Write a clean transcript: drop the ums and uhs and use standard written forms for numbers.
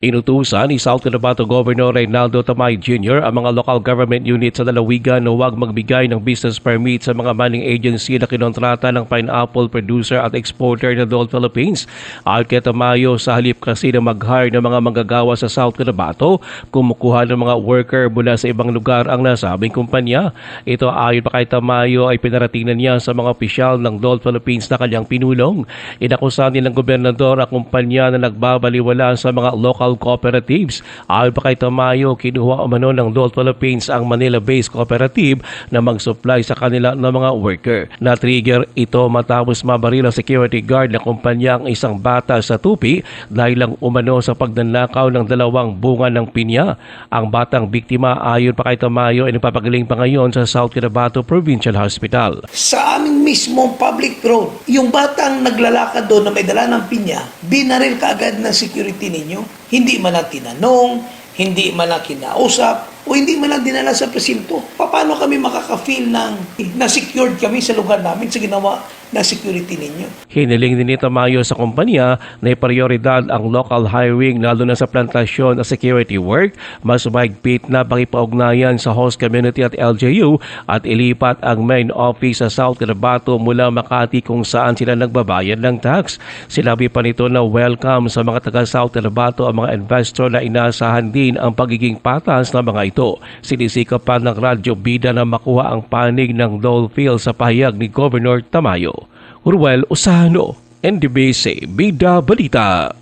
Inutusan ni South Cotabato Governor Reynaldo Tamay Jr. ang mga local government units sa lalawigan na huwag magbigay ng business permit sa mga mining agency na kinontrata ng pineapple producer at exporter na Dole Philippines. Ayon kay Tamayo, sa halip kasi na mag-hire ng mga manggagawa sa South Cotabato, kumukuha ng mga worker mula sa ibang lugar ang nasabing kumpanya. Ito ayon pa kay Tamayo ay pinaratingnan niya sa mga opisyal ng Dole Philippines na kanyang pinulong. Inakusahan nilang gobernador ang kumpanya na nagbabaliwala sa mga local cooperatives. Ayon pa kay Tamayo, kinuha umano ng Dole Philippines ang Manila-based cooperative na mag-supply sa kanila ng mga worker. Na-trigger ito matapos mabaril ang security guard na kumpanya ang isang bata sa tupi dahil lang umano sa pagnanakaw ng 2 bunga ng pinya. Ang batang biktima ayon pa kay Tamayo ay nagpapagaling pa ngayon sa South Cotabato Provincial Hospital. Sa aming mismong public road, yung batang naglalakad doon na may dala ng pinya, binaril kaagad ng security ninyo. Hindi man lang tinanong, hindi man lang kinausap, o hindi man lang dinala sa presinto. Paano kami makaka-feel na secured kami sa lugar namin sa ginawa ng security ninyo? Hiniling din ni Tamayo sa kumpanya na prioridad ang local hiring lalo na sa plantasyon at security work, mas mahigpit na pakipaugnayan sa host community at LGU at ilipat ang main office sa South Cotabato mula Makati kung saan sila nagbabayad ng tax. Sinabi pa nito na welcome sa mga taga South Cotabato ang mga investor na inaasahan din ang pagiging patas ng mga ito. Sinisikap pa ng Radyo Bida na makuha ang panig ng Dole Phil sa pahayag ni Governor Tamayo. Ruel Osano, NDBC Bida Balita.